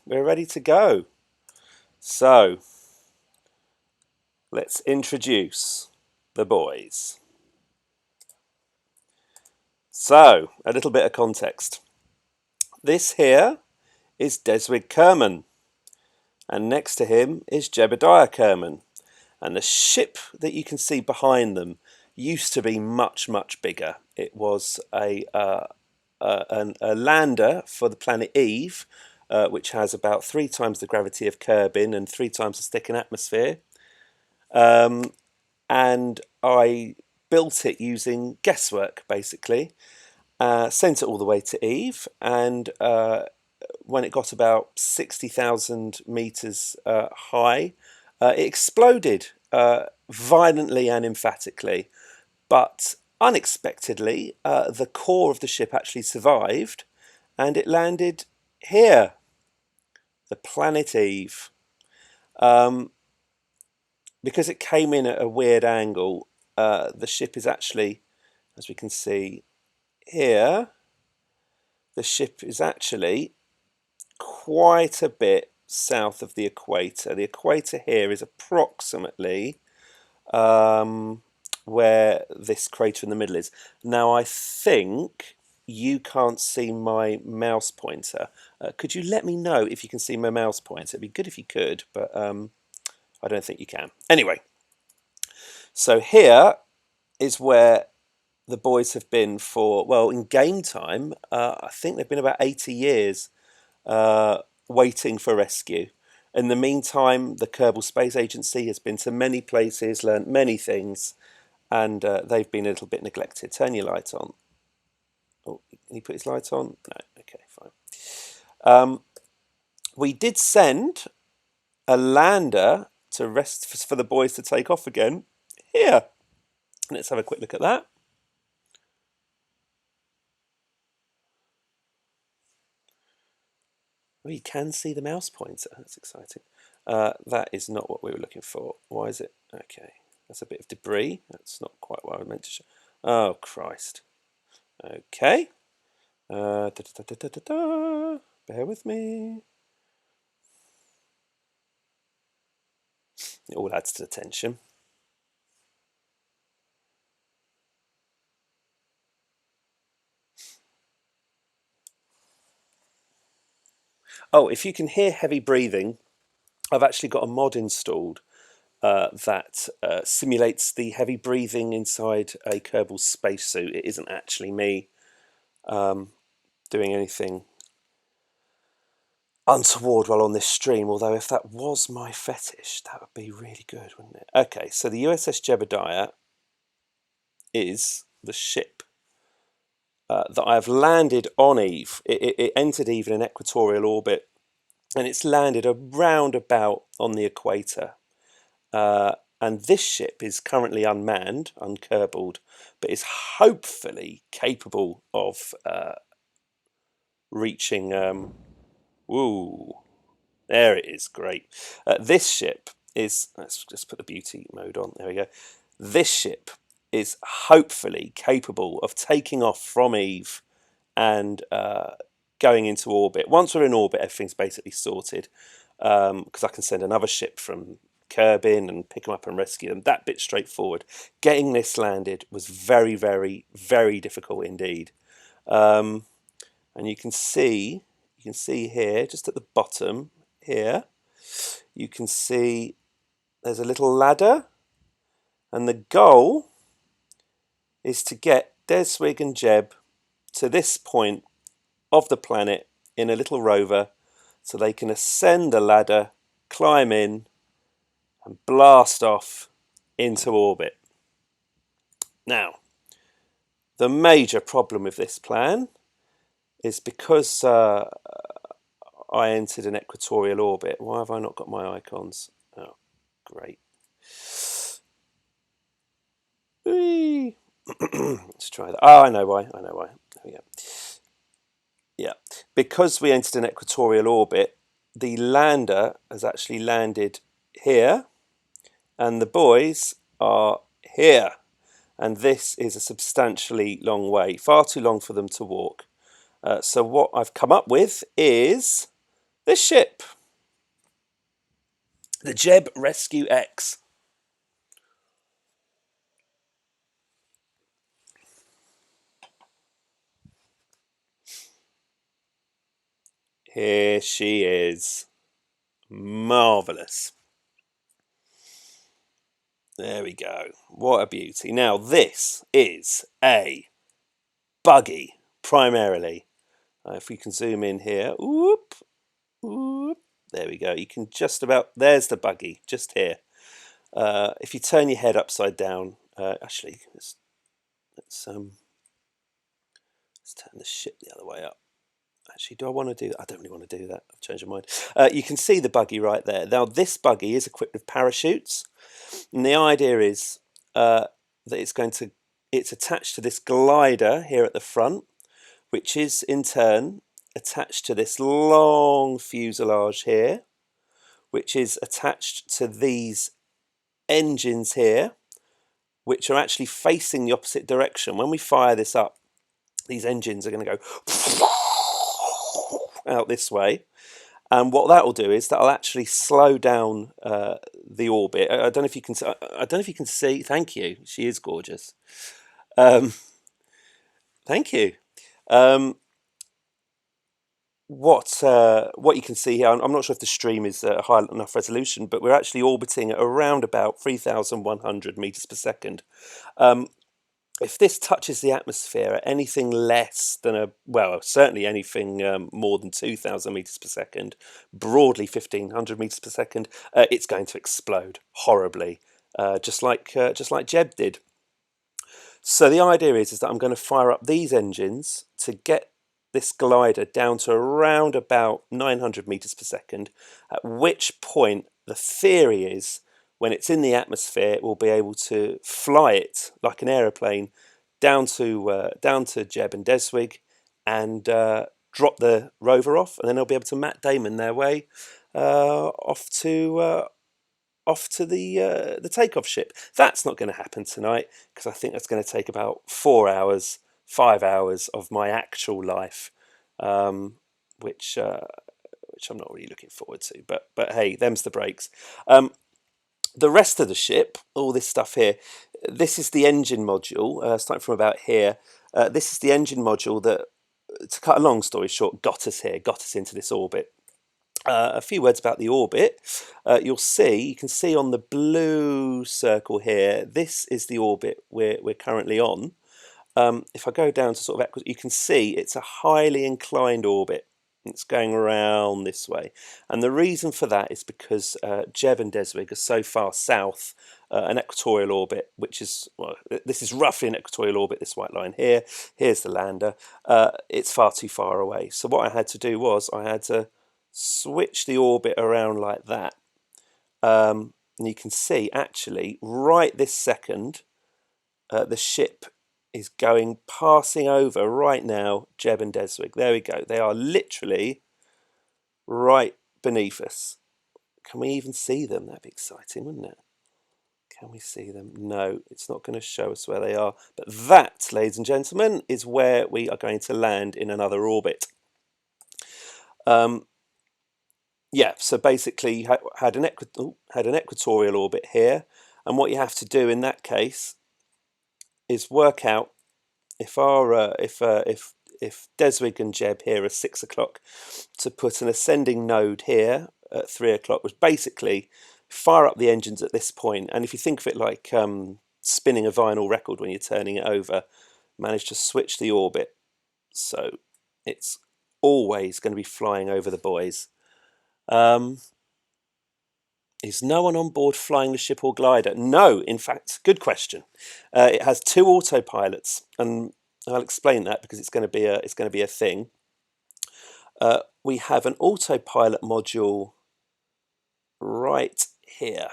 we're ready to go. So, let's introduce the boys. So, a little bit of context. This here is Deswig Kerman, and next to him is Jebediah Kerman. And the ship that you can see behind them used to be much, much bigger. It was a lander for the planet Eve, which has about 3 times the gravity of Kerbin and 3 times the thick atmosphere. And I built it using guesswork, basically. Sent it all the way to Eve, and when it got about 60,000 meters high, it exploded violently and emphatically. But unexpectedly, the core of the ship actually survived, and it landed here, the planet Eve. Because it came in at a weird angle, the ship is actually, as we can see here, the ship is actually quite a bit south of the equator. The equator here is approximately where this crater in the middle is. Now I think you can't see my mouse pointer. Could you let me know if you can see my mouse pointer? It'd be good if you could, but I don't think you can. Anyway, so here is where the boys have been for, well, in game time, I think they've been about 80 years waiting for rescue. In the meantime, the Kerbal Space Agency has been to many places, learnt many things, and they've been a little bit neglected. Turn your light on. Oh, can he put his light on? No, okay, fine. We did send a lander to rest for the boys to take off again. Here, let's have a quick look at that. We can see the mouse pointer. That's exciting. That is not what we were looking for. Why is it? Okay, that's a bit of debris. That's not quite what I meant to show. Oh, Christ. Okay. Da, da, da, da, da, da. Bear with me. It all adds to the tension. Oh, if you can hear heavy breathing, I've actually got a mod installed that simulates the heavy breathing inside a Kerbal spacesuit. It isn't actually me doing anything untoward while on this stream, although if that was my fetish, that would be really good, wouldn't it? Okay, so the USS Jebediah is the ship that I've landed on Eve. It entered Eve in an equatorial orbit, and it's landed around about on the equator. And this ship is currently unmanned, unkerbled, but is hopefully capable of reaching. Woo, there it is, great. This ship is. Let's just put the beauty mode on. There we go. This ship is hopefully capable of taking off from Eve and going into orbit. Once we're in orbit, everything's basically sorted, because I can send another ship from Kerbin and pick them up and rescue them. That bit's straightforward. Getting this landed was very, very, very difficult indeed. And you can see here, just at the bottom here, you can see there's a little ladder, and the goal is to get Deswig and Jeb to this point of the planet in a little rover so they can ascend the ladder, climb in, and blast off into orbit. Now, the major problem with this plan is because I entered an equatorial orbit. Why have I not got my icons? Oh, great. Whee! Let's try that. Oh, I know why. There we go. Yeah, because we entered an equatorial orbit, the lander has actually landed here, and the boys are here. And this is a substantially long way, far too long for them to walk. So what I've come up with is This ship, the Jeb Rescue X. Here she is. Marvellous. There we go. What a beauty. Now, this is a buggy, primarily. If we can zoom in here. Whoop, whoop. There we go. You can just about... There's the buggy, just here. If you turn your head upside down... actually, let's turn the ship the other way up. Actually, do I want to do that? I don't really want to do that. I've changed my mind. You can see the buggy right there. Now, this buggy is equipped with parachutes. And the idea is that it's attached to this glider here at the front, which is in turn attached to this long fuselage here, which is attached to these engines here, which are actually facing the opposite direction. When we fire this up, these engines are going to go out this way. And what that will do is that'll actually slow down the orbit. I don't know if you can. I don't know if you can see. Thank you. She is gorgeous. Thank you. What you can see here, I'm not sure if the stream is high enough resolution, but we're actually orbiting at around about 3,100 meters per second. If this touches the atmosphere at anything less than certainly anything more than 2,000 meters per second, broadly 1,500 meters per second, it's going to explode horribly, just like Jeb did. So the idea is that I'm going to fire up these engines to get this glider down to around about 900 meters per second, at which point the theory is when it's in the atmosphere, we'll be able to fly it like an aeroplane down to Jeb and Deswig and drop the rover off, and then they'll be able to Matt Damon their way off to the takeoff ship. That's not going to happen tonight because I think that's going to take about 4 hours, 5 hours of my actual life, which I'm not really looking forward to. But hey, them's the breaks. The rest of the ship, all this stuff here, this is the engine module, starting from about here. This is the engine module that, to cut a long story short, got us here, got us into this orbit. A few words about the orbit. You can see on the blue circle here, this is the orbit we're currently on. If I go down to sort of, you can see it's a highly inclined orbit. It's going around this way, and the reason for that is because Jeb and Deswig are so far south, an equatorial orbit, which is, well, this is roughly an equatorial orbit, this white line here. Here's the lander. It's far too far away. So what I had to do was I had to switch the orbit around like that. And you can see, actually, right this second, the ship is passing over right now Jeb and Deswig. There we go. They are literally right beneath us. Can we even see them? That'd be exciting, wouldn't it? Can we see them? No, it's not going to show us where they are. But that, ladies and gentlemen, is where we are going to land in another orbit. Yeah, so basically you had an equatorial orbit here, and what you have to do in that case is work out if Deswig and Jeb here are 6 o'clock, to put an ascending node here at 3 o'clock, was basically fire up the engines at this point, and if you think of it like spinning a vinyl record when you're turning it over, manage to switch the orbit so it's always going to be flying over the boys. Is no one on board flying the ship or glider? No, in fact, good question. It has 2 autopilots, and I'll explain that because it's going to be a thing. We have an autopilot module right here.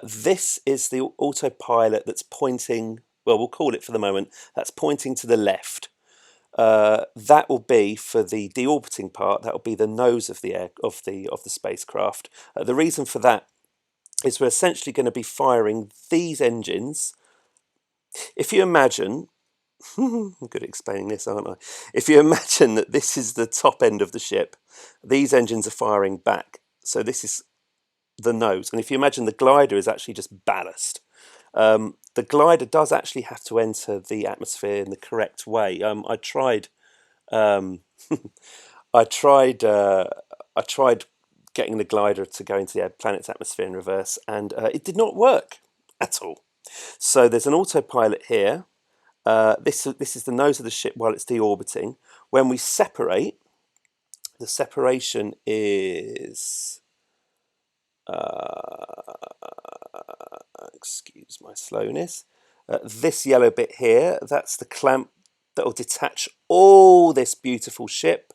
This is the autopilot that's pointing. Well, we'll call it for the moment. That's pointing to the left. That will be for the deorbiting part. That will be the nose of the spacecraft. The reason for that is we're essentially going to be firing these engines. If you imagine I'm good at explaining this, aren't I? If you imagine that this is the top end of the ship, these engines are firing back. So this is the nose. And if you imagine the glider is actually just ballast, the glider does actually have to enter the atmosphere in the correct way. I tried, um, I tried, I tried getting the glider to go into the planet's atmosphere in reverse, and it did not work at all. So there's an autopilot here. This is the nose of the ship while it's deorbiting. When we separate, the separation is excuse my slowness. This yellow bit here, that's the clamp that will detach all this beautiful ship.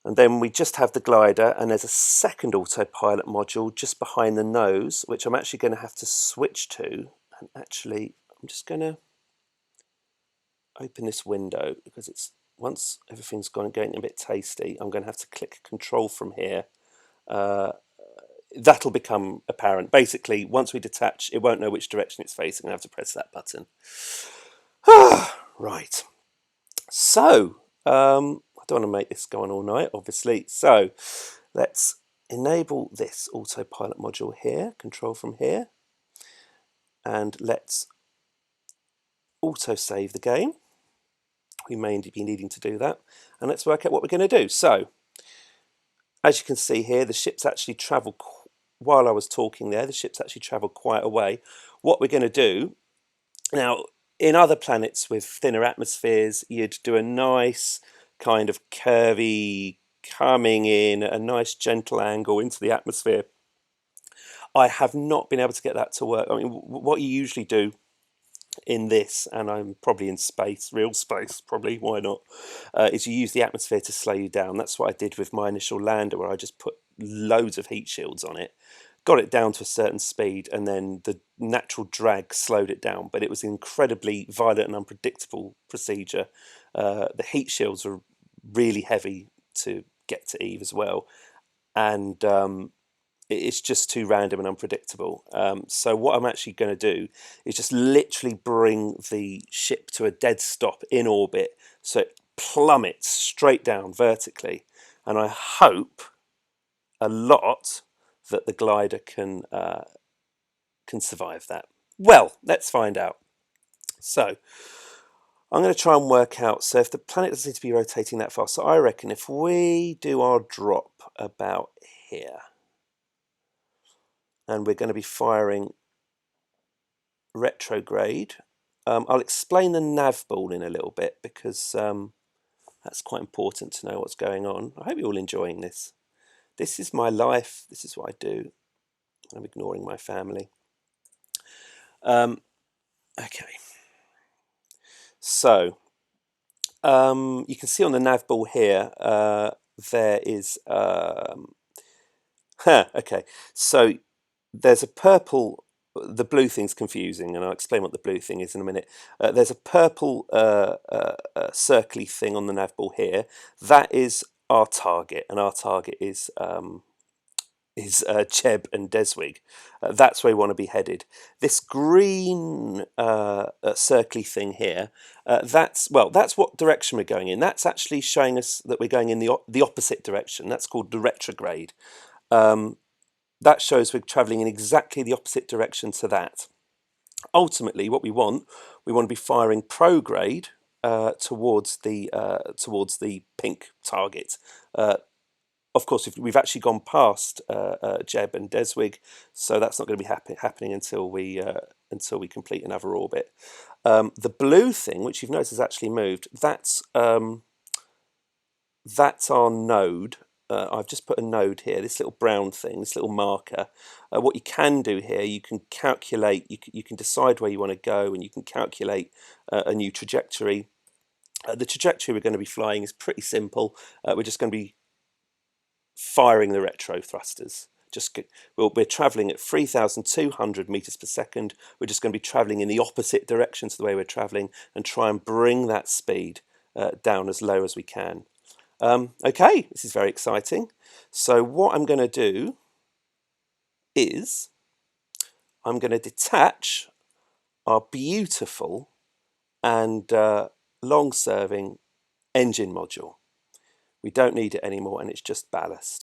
And then we just have the glider, and there's a second autopilot module just behind the nose, which I'm actually going to have to switch to. And actually, I'm just going to open this window because it's once everything's getting a bit tasty, I'm going to have to click control from here. That'll become apparent. Basically, once we detach, it won't know which direction it's facing. I have to press that button. Right. So, I don't want to make this go on all night, obviously. So, let's enable this autopilot module here, control from here, and let's auto-save the game. We may be needing to do that, and let's work out what we're going to do. So, as you can see here, the ship's actually travelled, while I was talking there, the ship's actually travelled quite a way. What we're going to do, now, in other planets with thinner atmospheres, you'd do a nice kind of curvy coming in, a nice gentle angle into the atmosphere. I have not been able to get that to work. I mean, what you usually do in this, and I'm probably in space, real space, probably, why not, is you use the atmosphere to slow you down. That's what I did with my initial lander, where I just put loads of heat shields on it, got it down to a certain speed, and then the natural drag slowed it down. But it was an incredibly violent and unpredictable procedure. The heat shields were really heavy to get to Eve as well, and it's just too random and unpredictable. So what I'm actually going to do is just literally bring the ship to a dead stop in orbit, so it plummets straight down vertically, and I hope a lot that the glider can survive that. Well, let's find out. So I'm going to try and work out, so if the planet doesn't seem to be rotating that fast, so I reckon if we do our drop about here, and we're going to be firing retrograde. I'll explain the nav ball in a little bit because that's quite important to know what's going on. I hope you're all enjoying this. This is my life. This is what I do. I'm ignoring my family. Okay. So you can see on the nav ball here, there is okay. So there's a purple, the blue thing's confusing, and I'll explain what the blue thing is in a minute. There's a purple circly thing on the nav ball here. That is our target, and our target is Cheb and Deswig. That's where we want to be headed. This green circly thing here, that's what direction we're going in. That's actually showing us that we're going in the opposite direction. That's called the retrograde. That shows we're travelling in exactly the opposite direction to that. Ultimately, what we want to be firing prograde towards the pink target. Of course, if we've actually gone past Jeb and Deswig, so that's not going to be happening until we complete another orbit. The blue thing, which you've noticed has actually moved, that's our node. I've just put a node here, this little brown thing, this little marker. What you can do here, you can calculate, you can decide where you want to go, and you can calculate a new trajectory. The trajectory we're going to be flying is pretty simple. We're just going to be firing the retro thrusters. We're travelling at 3,200 meters per second. We're just going to be travelling in the opposite direction to the way we're travelling, and try and bring that speed down as low as we can. Okay, this is very exciting. So what I'm going to do is I'm going to detach our beautiful and long-serving engine module. We don't need it anymore, and it's just ballast.